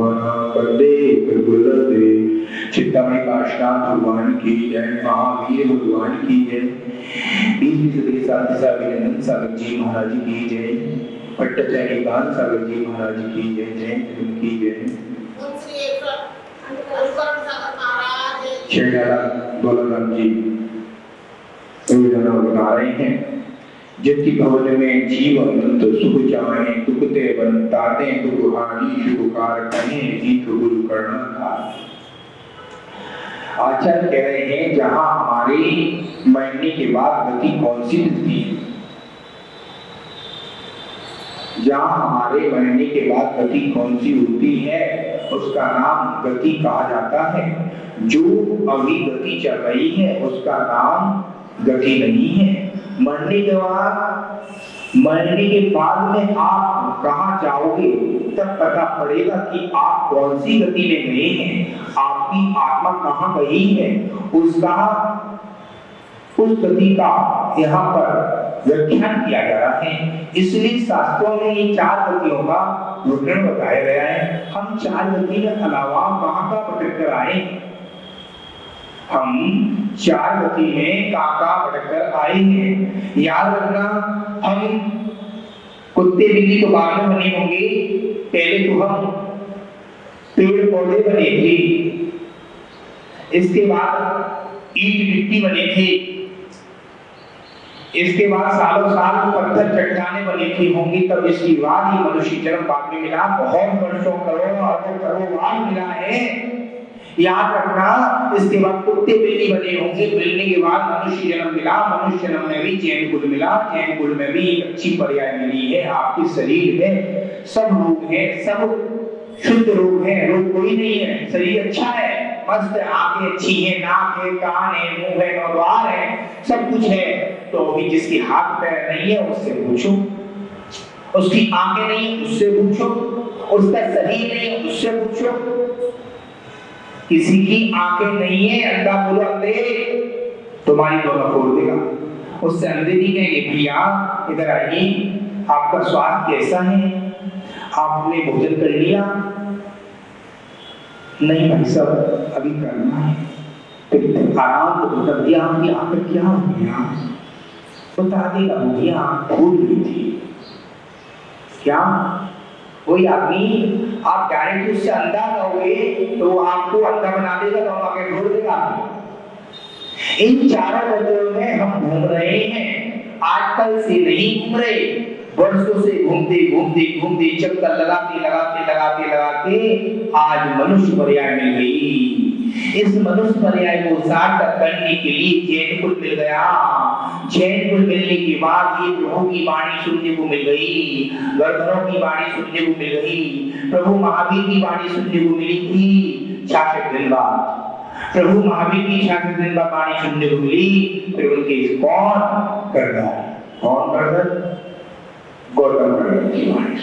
वंदे प्रभुलते चित्तामणि काशनाथ भगवान की जय, महावीर भगवान की जय, 20वीं सदी के साधु अभिनंदन सागर जी महाराज की जय, पट्टाचार्य गान सागर जी महाराज की जय, जय की जय। दौलतराम जी बता रहे हैं, जिनकी भवन में जीवन अनंत सुख चाहे, दुख ते बनताते दुख हानि शुभकार कहें जीत गुरु करना था। आचार्य कह रहे हैं, जहां हमारी मरने के बाद गति कौन सी मिलती है, जहां हमारे मरने के बाद गति कौन सी होती है, उसका नाम गति कहा जाता है। जो अभी गति चल रही है उसका नाम गति नहीं है। मरने के बाद में आप कहाँ जाओगे तब पता पड़ेगा कि आप कौन सी गति में गए हैं, आपकी आत्मा कहाँ गई है, उस गति का यहाँ पर व्याख्यान किया जा रहा है। इसलिए शास्त्रों में ये 4 गतियों का वर्णन बताया गया है। हम 4 गति के अलावा कहाँ का भटक कर आए, हम 4 गति में काका भटकर आए हैं। याद रखना, हम कुत्ते बिल्ली तो बाद में बने होंगे, पहले तो हम पेड़ पौधे बने थे, इसके बाद ईंट मिट्टी बने थे, इसके बाद सालों साल पत्थर चट्टाने बने थे होंगी, तब इसके बाद ही मनुष्य जन्म बाद में मिला। बहुत वर्षों करोड़ों बार मिला है। याद रखना, इसके बाद कुत्ते बिल्ली बने होंगे, बिल्ली के बाद मनुष्य जन्म मिला, मनुष्य जन्म में भी जैन कुल मिला, जैन कुल में भी एक अच्छी पर्याय मिली है। आपके शरीर में सब रोग है, सब शुद्ध रोग है, रोग कोई नहीं है, शरीर अच्छा है, मस्त, आंखें अच्छी है, नाक है, कान है, मुंह है, नौद्वार है, सब कुछ है। तो अभी जिसकी हाथ पैर नहीं है उससे पूछो, उसकी आंखें नहीं है उससे पूछो, उसका शरीर नहीं है उससे पूछो। किसी की आंखें नहीं है, अंधा बोलो अंधे, तुम्हारी दोनों फोड़ देगा। उससे अंधे नहीं कहेंगे, भैया इधर आइए, आपका स्वास्थ्य कैसा है, आपने भोजन कर लिया? नहीं भाई साहब अभी करना है। तो आराम तो बता दिया, आपकी आंखें क्या हो गया, बता देगा, भैया फूल गई थी क्या? कोई आदमी आप डायरेक्ट उससे अंधा कहोगे तो आपको अंधा बना देगा, तो आगे छोड़ देगा। इन 4 गतियों में हम घूम रहे हैं, आजकल से नहीं घूम रहे, वर्षों से घूमते चक्कर लगाते आज मनुष्य पर्याय मिल गई। इस मनुष्य पर्याय को सार्थक करने के लिए जैन कुल मिल गया। जैन कुल मिलने के बाद ये प्रभु की वाणी सुनने को मिल गई, गर्भरों की वाणी सुनने को मिल गई, प्रभु महावीर की वाणी सुनने को मिली थी 66 दिन बाद। प्रभु महावीर की 66 दिन बाद वाणी सुनने को मिली, फिर उनके कौन करदा गौतम करदा की वाणी।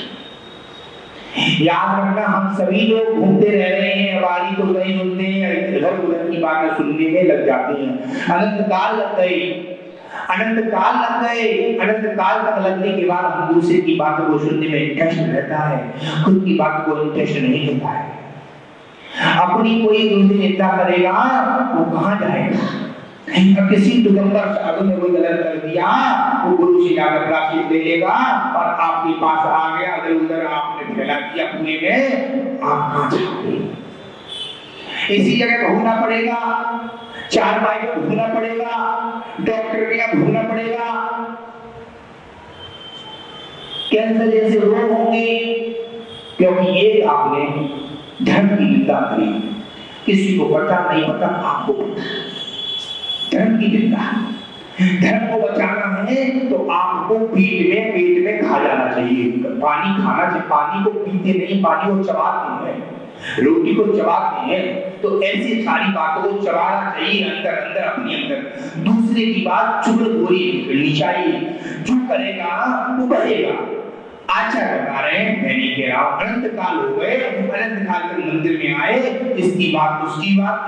याद रखना, हम सभी लोग घूमते रह रहे हैं, वाणी तो कहीं सुनते हैं, इधर-उधर की बातें सुनने में लग जाते हैं। अनंत काल लग गए, अनंत काल तक लगने के बाद हम दूसरे की बातों को सुनने में इंटरेस्ट रहता है, खुद की बात को इंटरेस्ट नहीं होता है। अपनी कोई दूसरी चिंता करेगा वो कहाँ जाएगा? अब किसी दिगंबर साधु ने कोई गलत कर दिया, वो गुरु से जाकर प्रायश्चित ले लेगा और आपके पास आ गया, इधर-उधर आपने फैला दिया पूरे में, आप कहाँ जाओगे? इसी जगह घूमना पड़ेगा, 4 माइल घूमना पड़ेगा, डॉक्टर के यहाँ घूमना पड़ेगा, कैंसर जैसे रोग होंगे, क्योंकि एक आपने धर्म की निंदा करी। किसी को पता नहीं पता, आपको पता, धर्म की निंदा। धर्म को बचाना है तो आपको पेट में खा जाना चाहिए, पानी खाना चाहिए। पानी को पीते नहीं, पानी को चबाते हैं, रोटी को चबाते हैं, तो ऐसी सारी बातों को चबाना चाहिए अंदर अपने अंदर। दूसरे की बात चुगलखोरी करनी चाहिए, जो करेगा वो बढ़ेगा। आचार्य बता रहे हैं, मैं नहीं कह रहा हूं, अनंत काल हो गए, अनंत काल तक मंदिर में आए, इसकी बात उसकी बात,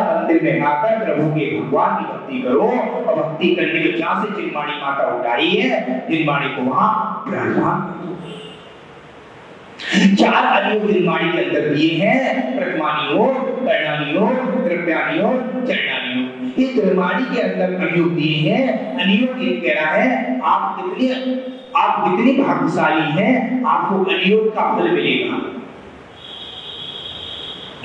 मंदिर में आकर प्रभु के भगवान की भक्ति करो, और भक्ति करने के जहां से जिनवाणी माता उठाई है, जिनवाणी को वहां विराजमान 4 अलियोग जिनवाणी के कर दिए हैं प्रथमानी हो, कर्णानी हो, द्रव्यानी हो, चरणानी हो। ये द्रव्यानी के अंदर अनियोग दिए हैं। अनियोग ये कह रहा है आप कितने भाग्यशाली हैं, आपको अनियोग का फल मिलेगा।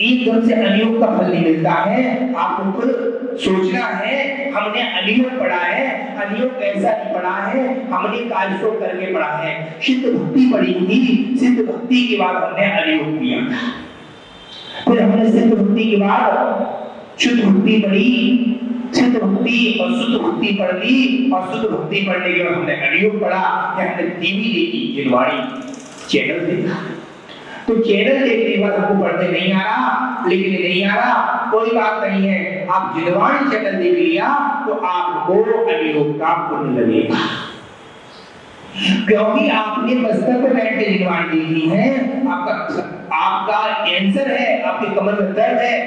एकदम से अनियोग का फल नहीं मिलता है, आपको खुद सोचना है। हमने अनियोग पढ़ा है, अनियोग कैसा नहीं पढ़ा है, हमने कायसो करके पढ़ा है। सिद्ध भक्ति पढ़ी थी, सिद्ध भक्ति के बाद हमने अनियोग किया था। फिर हमने सिद्ध भक्ति के बाद शुद्ध भक्ति पढ़ी, सिद्ध भक्ति और शुद्ध भक्ति पढ़ ली, और शुद्ध भक्ति पढ़ने के बाद हमने अनियोग पढ़ा। हमने टीवी देखी, जिनवाणी चैनल देखा। तो चैनल देखने के बाद आपको पढ़ने नहीं आ रहा, लिखने नहीं आ रहा, कोई बात नहीं है। आप जिनवाणी चैनल देख लिया तो आपको अनियोग का पुण्य लगेगा, क्योंकि आपने बस्तर पे बैठ के जिनवाणी देखी है। आपका कैंसर है, आपके कमर में दर्द है,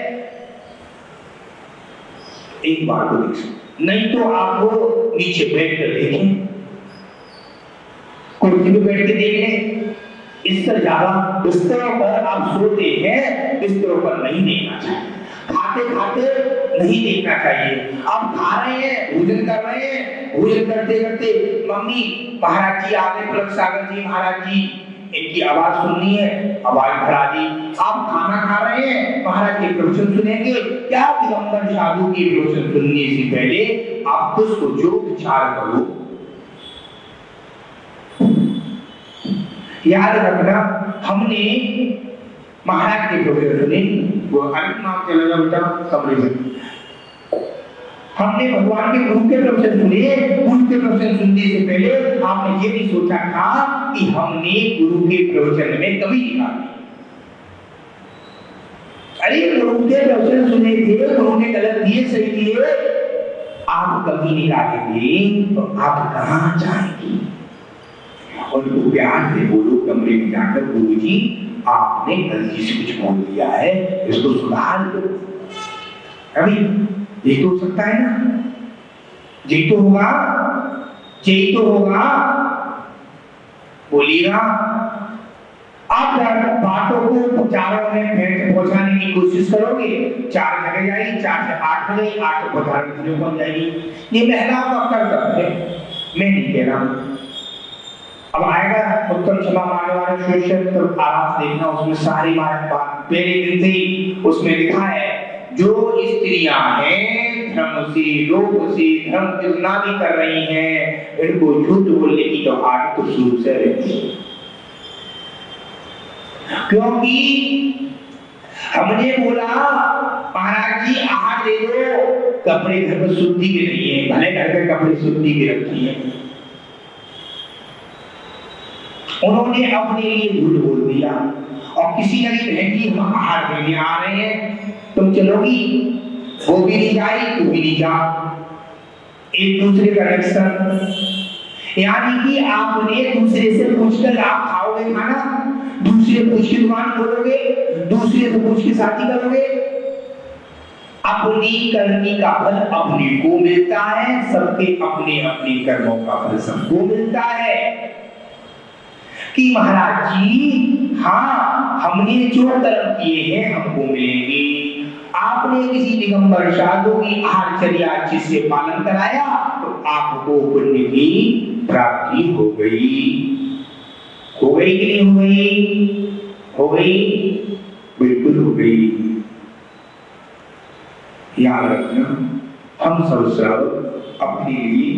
एक बार तो देख, नहीं तो आपको नीचे बैठ कर देखें, कुर्सी पे बैठ के देख लें। इससे ज्यादा बिस्तरों पर आप सोते हैं, बिस्तरों पर नहीं देखना चाहिए। खाते खाते नहीं देखना चाहिए। आप खा रहे हैं, भोजन कर रहे हैं, भोजन करते करते मम्मी महाराज जी आ गए, पलक सागर जी महाराज जी, इनकी आवाज सुननी है, आवाज बढ़ा दी। आप खाना खा रहे हैं, महाराज के प्रवचन सुनेंगे। क्या दिगंबर साधु की प्रवचन सुनने से पहले आप खुद सोचो, विचार करो। याद रखना, हमने महाराज के प्रवचन सुने, वो अंत माफ चलेगा बेटा कमरे में। हमने भगवान के गुरु के प्रवचन सुने, गुरु के प्रवचन सुनने से पहले आपने ये नहीं सोचा था कि हमने गुरु के प्रवचन में कमी निकाली। अरे गुरु के प्रवचन सुने थे, गुरु ने गलत दिए सही दिए, आप कमी निकालेंगे तो आप कहां जाएंगे? और तो प्यार से बोलो कमरे में जाकर, गुरुजी आपने गलती से कुछ बोल दिया है, इसको सुधार दो। अभी ये तो हो सकता है ना, यही तो होगा, यही तो होगा, बोलिएगा। आप बातों को चारों में पहुंचाने की कोशिश करोगे, 4 जगह जाएगी, 4 से 8 हो गई, 8 को पहुंचाने की पहुंच जाएगी। ये महिलाओं का कर्तव्य है, मैं नहीं कह रहा हूं। अब आएगा उत्तम क्षमा मांगने वाले सोशल, तो आवाज देखना, उसमें सारी बात पहले दिन से ही उसमें लिखा है, जो स्त्रियां हैं धर्म से, लोभ से, धर्म कितना भी कर रही हैं, इनको झूठ बोलने की तो आदत तो शुरू से रहती है। क्योंकि हमने बोला महाराज जी आहार दे दो, कपड़े घर में शुद्धि के नहीं है, भले घर के कपड़े शुद्धि के रखी है, उन्होंने अपने लिए झूठ बोल दिया। और किसी ने बहन जी हम आहार देने आ रहे हैं, तुम चलोगी? वो भी नहीं जाए, तू भी नहीं जा, एक दूसरे का रिएक्शन। यानी कि आपने दूसरे से पूछकर आप खाओगे खाना, दूसरे पूछ के दुकान खोलोगे, दूसरे से पूछ के शादी करोगे। अपनी करनी का फल अपने को मिलता है, सबके अपने अपने कर्मों का फल सबको मिलता है। कि महाराज जी हाँ, हमने जो कर्म किए हैं हमको मिलेंगे। आपने किसी दिगंबर साधु की आहारचर्या अच्छे से पालन कराया तो आपको पुण्य की प्राप्ति हो गई। हो गई कि नहीं हो गई? हो गई, बिल्कुल हो गई। याद रखना, हम सब श्रावक अपने लिए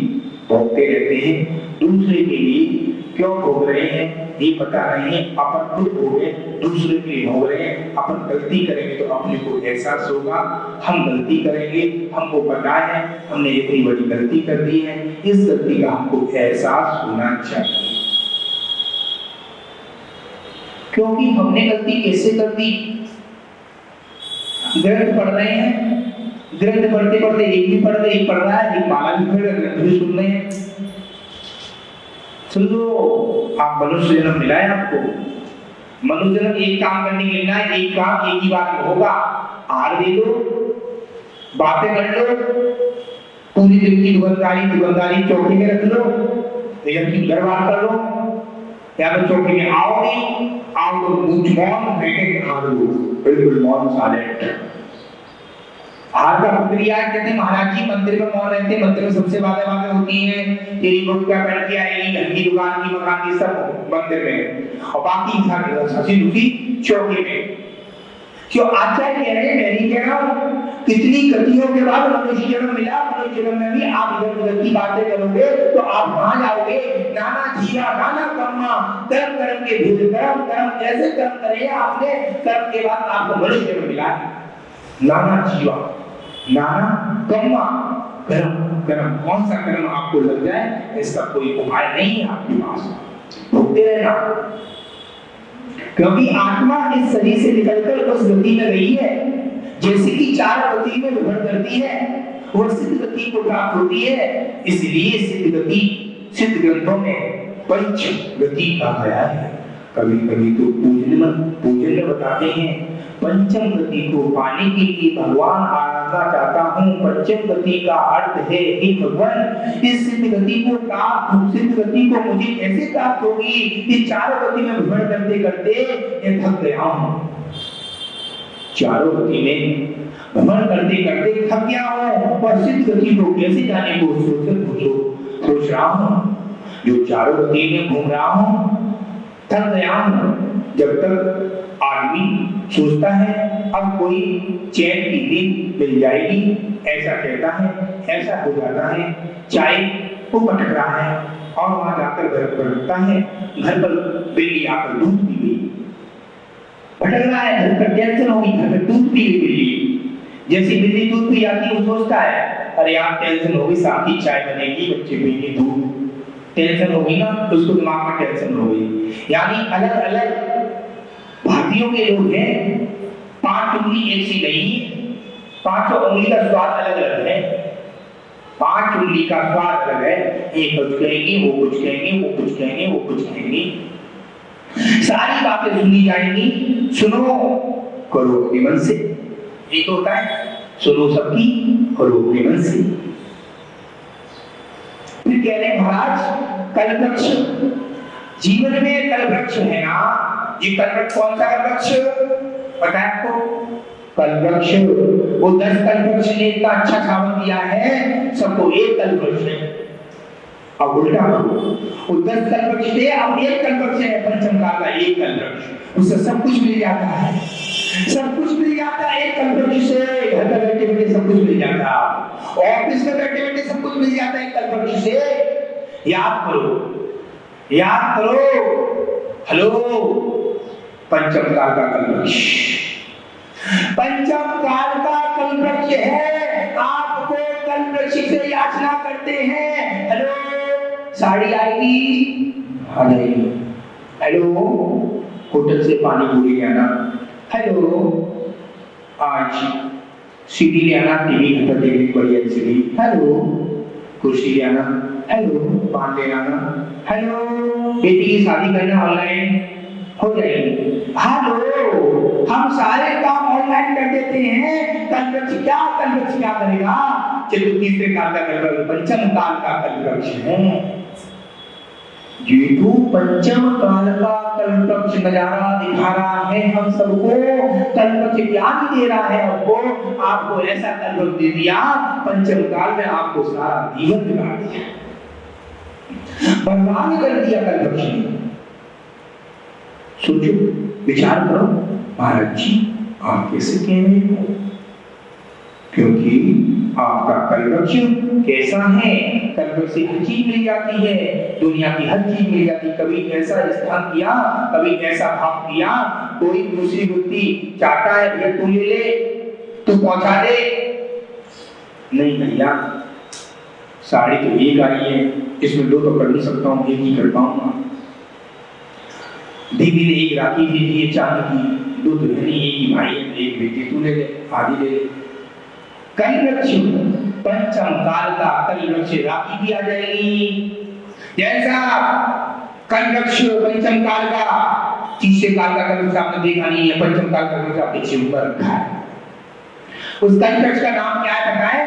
भोगते रहते हैं, दूसरे के लिए क्यों भोग रहे हैं ये पता नहीं है। अपन खुद भोगे, दूसरे के लिए भोग रहे हैं। अपन गलती करेंगे तो अपने को एहसास होगा, हम गलती करेंगे, हमको पता है हमने इतनी बड़ी गलती कर दी है, इस गलती का हमको एहसास होना चाहिए। क्योंकि हमने गलती कैसे कर दी? ग्रंथ पढ़ रहे हैं, ग्रंथ पढ़ते पढ़ते एक भी पढ़ रहे, एक पढ़ रहा है, एक माला भी पढ़ रहा है, ग्रंथ भी सुन रहे हैं। सुन लो, आप मनुष्य जन्म मिला है आपको, मनुष्य जन्म एक काम करने के लिए मिला है, एक काम एक ही बार में होगा। आहार दे दो, बातें कर लो, पूरी दिन की दुकानदारी चौकी में रख लो, घर बार कर लो, या तो चौकी में आओगे, आओ तो मुझ मौन बैठे खा लो, बिल्कुल मौन साइलेंट। हार का प्रक्रिया कहते हैं महाराज जी मंदिर में मौन रहते, मंदिर में सबसे बातें होती हैं, तेरी बुक क्या पहन के आएगी, घर की दुकान की मकान की सब मंदिर में, और बाकी हंसी खुशी चौकी में। क्यों आचार्य कह रहे हैं, मैं नहीं कह रहा हूं, कितनी गतियों के बाद मनुष्य जन्म मिला, मनुष्य जन्म में भी आप इधर उधर की बातें करोगे तो आप वहां जाओगे। नाना जीवा नाना कर्मा, कर्म कर्म के भेद, कर्म कर्म जैसे कर्म करे आपने, कर्म के बाद आपको मनुष्य जन्म मिला। नाना जीवा नाना कर्मा, कर्म कर्म कौन सा कर्म आपको लग जाए इसका कोई उपाय नहीं है आपके पास, भोगते रहना। क्योंकि आत्मा इस शरीर से निकलकर उस गति में गई है, जैसे कि चार गति में विभ्रम करती है वो सिद्ध गति को प्राप्त होती है। इसलिए सिद्ध गति सिद्ध ग्रंथों में पंच गति कहा गया है। कभी कभी तो पूजन में बताते हैं पंचम गति को पाने के लिए भगवान आराधना चाहता हूँ। पंचम गति का अर्थ है हे भगवान इस सिद्ध गति को प्राप्त, सिद्ध गति को मुझे कैसे प्राप्त होगी, इस चारों गति में भ्रमण करते करते ये थक गया हूँ, चारों गति में भ्रमण करते करते थक गया हूँ और सिद्ध गति को कैसे जाने को सोच रहा हूँ। जो चारों गति में घूम रहा हूँ थक गया हूँ। जब तक आदमी सोचता है अब कोई चैन की नींद मिल जाएगी, ऐसा कहता है, ऐसा हो जाता है। चाय को पटक रहा है और वहां जाकर घर पर रखता है, घर पर बिल्ली आकर दूध पी गई, भटक रहा है, घर पर टेंशन होगी, घर पर दूध पी गई बिल्ली। जैसी बिल्ली दूध पी जाती है वो सोचता है अरे यार टेंशन होगी, साथ ही चाय बनेगी, बच्चे पिएंगे दूध, टेंशन होगी ना, तो उसको दिमाग में टेंशन होगी। यानी अलग अलग भारतीयों के लोग हैं, 5 उंगली एक सी नहीं, 5 उंगली का स्वाद अलग अलग है, 5 उंगली का स्वाद अलग है। एक कुछ कहेंगे, वो कुछ कहेंगे, वो कुछ कहेंगे, वो कुछ कहेंगे, सारी बातें सुनी जाएंगी। सुनो करो अपने मन से, एक होता है सुनो सबकी करो अपने मन से। फिर कह रहे महाराज कल्पवृक्ष, जीवन में कल्पवृक्ष है ना, ये कल्पवृक्ष कौन सा कल्पवृक्ष पता है आपको? कल्पवृक्ष वो 10 कल्पवृक्ष ने इतना अच्छा सावन दिया है सबको, एक कल्पवृक्ष है। अब उल्टा वो 10 कल्पवृक्ष थे, अब एक कल्पवृक्ष है पंचम काल का, एक कल्पवृक्ष, उससे सब कुछ मिल जाता है, सब कुछ मिल जाता है एक कल्पवृक्ष से। घर पर बैठे बैठे सब कुछ मिल जाता है, ऑफिस में बैठे बैठे सब कुछ मिल जाता है एक कल्पवृक्ष से। याद करो, याद करो, हेलो पंचम काल का कल्पवृक्ष, पंचम काल का कल्पवृक्ष है। आपको कल्पवृक्ष से याचना करते हैं, हेलो साड़ी आएगी, आ जाएगी, हेलो होटल से पानी पूरी ले आना, हेलो आज सीडी ले आना, टीवी घर पर देखने को बढ़िया सीडी, हेलो कुर्सी ले आना, हेलो पान ले आना, हेलो बेटी की शादी करना ऑनलाइन हो जाएगी, हेलो हम सारे काम ऑनलाइन कर देते हैं। कल्पवृक्ष क्या करेगा? तीसरे काल का कल्पवृक्ष पंचम काल का कल्पवृक्ष है। ये तो पंचम काल का कल्पवृक्ष नजारा दिखा रहा है हम सबको, कल्पवृक्ष ज्ञान दे रहा है आपको ऐसा कल्पवृक्ष दे दिया पंचम काल में, आपको सारा जीवन बिगाड़ दिया, बर्बाद कर दिया कल्पवृक्ष ने। सोचो विचार करो महाराज जी आप कैसे कह रहे हो, क्योंकि आपका कल्पवृक्ष कैसा है, कल्पवृक्ष से हर चीज मिल जाती है, दुनिया की हर चीज मिल जाती है। कभी ऐसा स्थान किया, कभी ऐसा भाव किया, कोई दूसरी व्यक्ति चाहता है भैया तू ले ले, तू पहुंचा दे, नहीं भैया साड़ी तो एक आई है, इसमें 2 तो कर नहीं सकता हूँ, 1 ही कर पाऊंगा। दीदी ने 1 राखी भेजी है चांदी की, 2 तो है नहीं, 1 ही भाई है, 1 बेटी तू ले ले, आधी ले ले। कल्पवृक्ष पंचम काल का कल्पवृक्ष राखी भी आ जाएगी, जैसा कल्पवृक्ष पंचम काल का, तीसरे काल का कल्पवृक्ष आपने देखा नहीं है, पंचम काल का कल्पवृक्ष आपने पीछे ऊपर रखा है। उस कल्पवृक्ष का नाम क्या है पता है?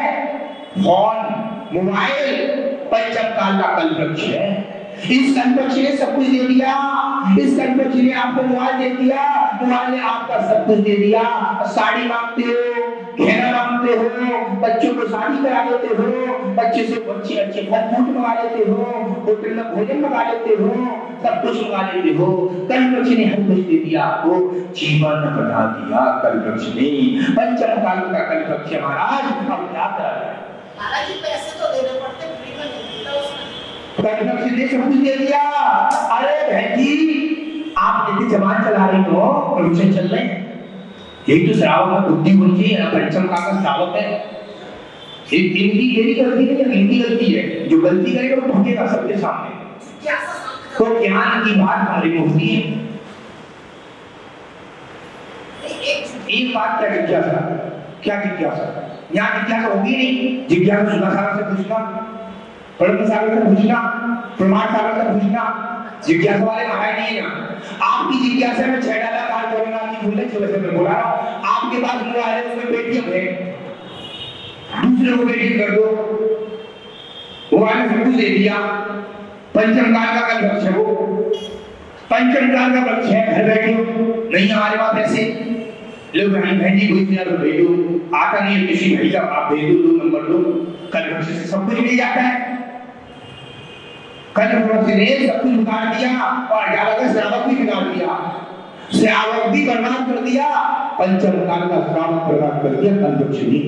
फोन, मोबाइल पंचम काल का कल्पवृक्ष है। इस कल्पवृक्ष ने सब कुछ दे दिया, इस कल्पवृक्ष ने आपको मोबाइल दे दिया, मोबाइल ने आपका सब कुछ दे दिया। साड़ी मांगते हो, गहना मांगते हो, बच्चों को शादी करा देते हो, बच्चे से अच्छे अच्छे फल फ्रूट मंगा लेते हो, होटल में भोजन मंगा लेते हो, सब कुछ मंगा लेते हो। कल्पवृक्ष ने हर कुछ दे दिया आपको, जीवन बना दिया कल्पवृक्ष ने। पंचम काल का कल्पवृक्ष महाराज अब क्या कर रहा है? महाराज जी पैसे तो देने पड़ते, फ्री में नहीं मिलता उसमें। कल्पवृक्ष ने सब कुछ दे दिया। अरे बहन जी, आप यदि जबान चला रही हो, प्रवचन चल रहे हैं, यही तो श्रावक में बुद्धि होनी चाहिए। पंचम काल का श्रावक है, इनकी मेरी गलती नहीं है, इनकी गलती है। जो गलती करेगा वो भुगतेगा सबके सामने। तो ज्ञान की बात हमारी में होती है। एक बात क्या जिज्ञासा, क्या जिज्ञासा? यहाँ जिज्ञासा होगी नहीं। जिज्ञासा सुधा सागर से पूछना, परम सागर से पूछना, प्रमाण सागर से पूछना। जिज्ञासा वाले महाराज नहीं है ना। आपकी जिज्ञासा में 6 डाला काल करोना की भूले जो वैसे मैं बोला रहा हूँ। आपके पास मोबाइल है, उसमें पेटीएम है, दूसरे को पेटीएम कर दो, मोबाइल में सब कुछ दे दिया। पंचम काल का कल्पवृक्ष है वो, पंचम काल का वृक्ष है। घर बैठे नहीं हमारे पास पैसे, लो बहन जी कोई दिया तो भेज दो, आता नहीं है किसी भाई का आप भेज दो, नंबर दो। कल्पवृक्ष से सब कुछ मिल जाता है। कल्पवृक्ष ने सब कुछ बिगाड़ दिया और ज्यादा श्रावक भी बिगाड़ दिया, श्रावक भी बर्बाद कर दिया। पंचम काल का श्रावक बर्बाद कर दिया कल्पवृक्ष ने।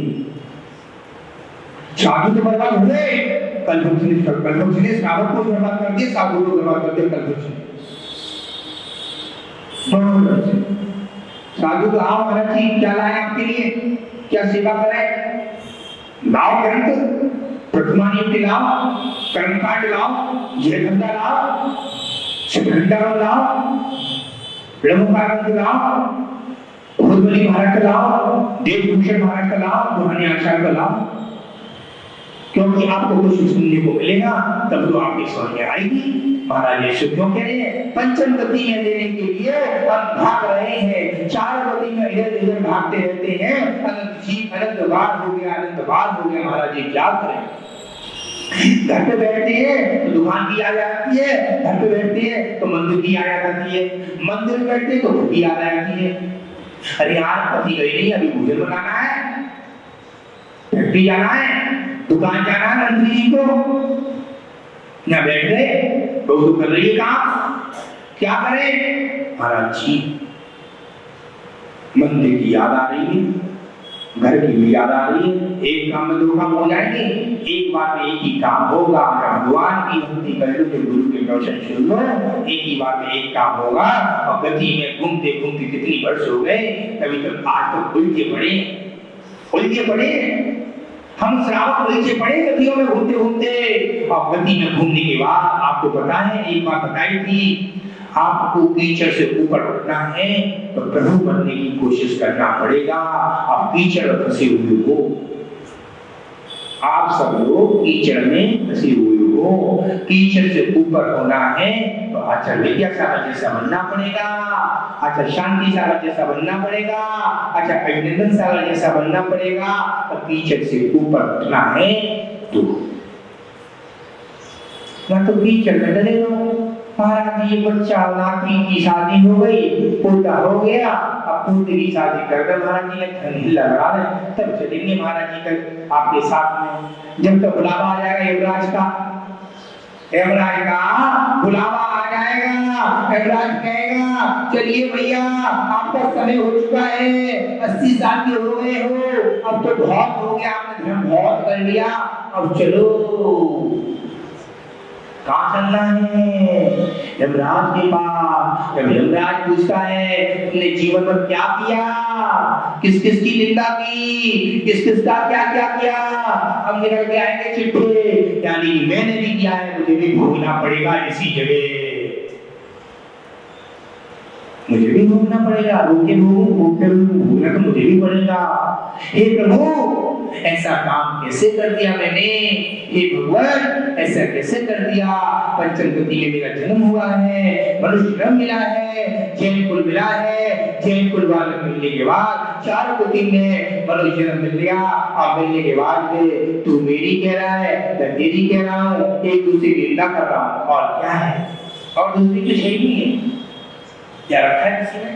साधु तो बर्बाद हो गए, कल्पवृक्ष ने श्रावक को बर्बाद कर दिया, साधु को बर्बाद कर दिया कल्पवृक्ष ने। साधु तो आओ महाराज जी क्या लाए आपके लिए, क्या सेवा करें? लाओ ग्रंथ, प्रतिमा नियुक्ति लाओ, कर्मकांड लाओ, जयघंटा लाओ, शिवघंटा लाओ, ब्रह्मकांड लाओ, भूतबली महाराज का लाओ, देवभूषण महाराज का लाओ, पुरानी आचार्य का लाओ। क्योंकि आपको कुछ सुनने को मिलेगा, तब तो आपकी समझ में आएगी। महाराज ये क्यों कह रहे हैं? पंचम गति में लेने के लिए हम भाग रहे हैं, 4 गति में इधर उधर भागते रहते हैं। अनंत जीव अनंत बार हो गया, अनंत बार हो गया। महाराज जी क्या करें? घर पे बैठते हैं तो दुकान की याद आ जाती है, घर पे बैठते हैं तो मंदिर की याद आ जाती है, मंदिर में बैठते तो घर की याद आ जाती है। अरे यार पति गई नहीं, अभी भोजन बनाना है, फैक्ट्री जाना है, दुकान जाना है मंत्री जी को, यहाँ बैठ गए तो कर रही है काम, क्या करें? महाराज जी मंदिर की याद आ रही है, घर की भी याद आ रही है। एक काम में 2 काम हो जाएंगे, एक बार में एक ही काम होगा। भगवान की भक्ति कर लो, जो गुरु के प्रवचन सुन लो, एक ही बार में एक काम होगा। और गति में घूमते घूमते कितनी वर्ष हो गए, कभी तक आज तक उलझे पड़े हम श्रावक उलझे पड़े गतियों में घूमते घूमते। और गति में घूमने के बाद आपको पता है, एक बात बताई थी, आपको कीचड़ से ऊपर उठना है तो प्रभु बनने की कोशिश करना पड़ेगा। आप कीचड़ फंसे हुए हो, आप सब लोग कीचड़ में फंसे हुए हो। कीचड़ से ऊपर होना है तो अच्छा विद्या सागर जैसा बनना पड़ेगा, अच्छा शांति सागर जैसा बनना पड़ेगा, अच्छा अभिनंदन सागर जैसा बनना पड़ेगा। तो कीचड़ से ऊपर उठना है तो या तो कीचड़ में डले रहो। महाराज ये बच्चा नाती की शादी हो गई, पोता हो गया, अब पोते की शादी कर दे। महाराज जी ने धन लगा रहे, तब चलेंगे महाराज जी का आपके साथ में। जब तक बुलावा आ जाएगा यमराज का बुलावा आ जाएगा, यमराज कहेगा चलिए भैया आपका समय हो चुका है, 80 साल के हो गए हो, अब तो बहुत हो गया, आपने धर्म बहुत कर लिया, अब चलो। कहाँ चलना है? यमराज के पास। जब यमराज पूछता है तुमने जीवन में क्या किया, किस किस की निंदा की, किस किस का क्या क्या किया, हम निकल के आएंगे चिट्ठे, यानी मैंने भी किया है, मुझे भी भोगना पड़ेगा इसी जगह। मुझे भी भोगना पड़ेगा, रोके भोगना तो मुझे भी पड़ेगा। हे प्रभु, ऐसा काम कैसे कर दिया मैंने? हे भगवान, ऐसा कैसे कर दिया? पंचम गति में मेरा जन्म हुआ है, मनुष्य जन्म मिला है, जैन कुल मिला है, जैन कुल वाले मिलने के बाद 4 गति में मनुष्य जन्म मिल गया। अब मिलने के बाद में तू मेरी कह रहा है, मैं तेरी कह रहा हूँ, एक दूसरे की निंदा कर रहा हूँ, और क्या है? और दूसरी कुछ है ही नहीं है। क्या रखा है किसी ने?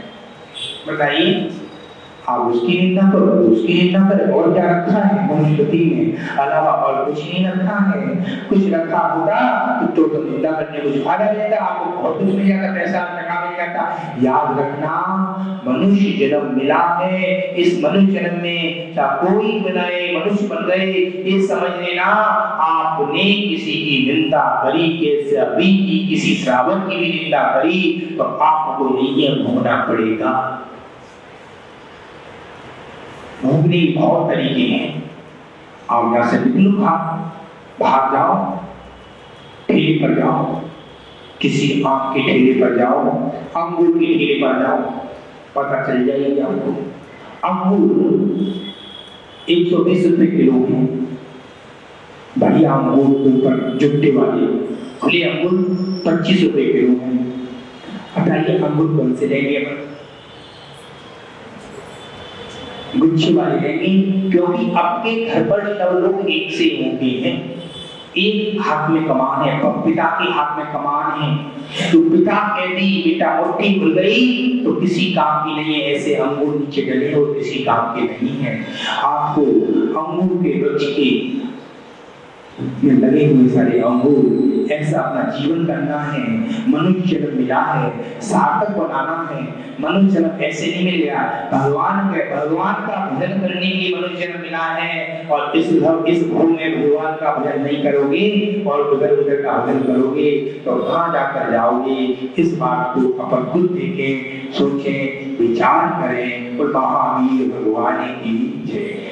बताइए। आप उसकी निंदा करो, उसकी निंदा करो, और क्या रखा है मनुष्यति में? अलावा और कुछ नहीं रखा है। कुछ रखा होता तो निंदा करने कुछ फायदा लेता, आपको बहुत कुछ मिल जाता, पैसा टका मिल जाता। याद रखना, मनुष्य जन्म मिला है, इस मनुष्य जन्म में कोई बनाए मनुष्य बन गए, ये समझ लेना। आपने किसी की निंदा करी, किसी श्रावक की भी निंदा करी, तो आपको ये भोगना पड़ेगा। भोगने बहुत तरीके हैं। आप यहाँ से निकलो, भाग जाओ, ठेले पर जाओ, किसी आम के ठेले पर जाओ, अंगूर के ठेले पर जाओ, पता चल जाएगा आपको। अंगूर 120 रुपए किलो है, बढ़िया अंगूर ऊपर जुट्टे वाले, खुले अंगूर 25 रुपए किलो है। बताइए अंगूर कौन से लेंगे अपन? गुच्छे वाले लेंगे, क्योंकि आपके घर पर सब लोग एक से होते हैं। एक हाथ में कमान है, पिता के हाथ में कमान है, तो पिता कहती बेटा मुट्ठी खुल गई तो किसी काम की नहीं है। ऐसे अंगूर नीचे डले हो किसी काम के नहीं है। आपको अंगूर के वृक्ष के में लगे हुए सारे अंगूर ऐसा अपना जीवन करना है। मनुष्य जन्म मिला है, सार्थक बनाना है। मनुष्य जन्म ऐसे नहीं मिल गया, भगवान का भजन करने के लिए मनुष्य जन्म मिला है। और इस भूमि में भगवान का भजन नहीं करोगे और उधर का भजन करोगे तो कहाँ जाकर जाओगे? इस बात को अपन खुद देखें, सोचें, विचार करें और महावीर भगवान की जय।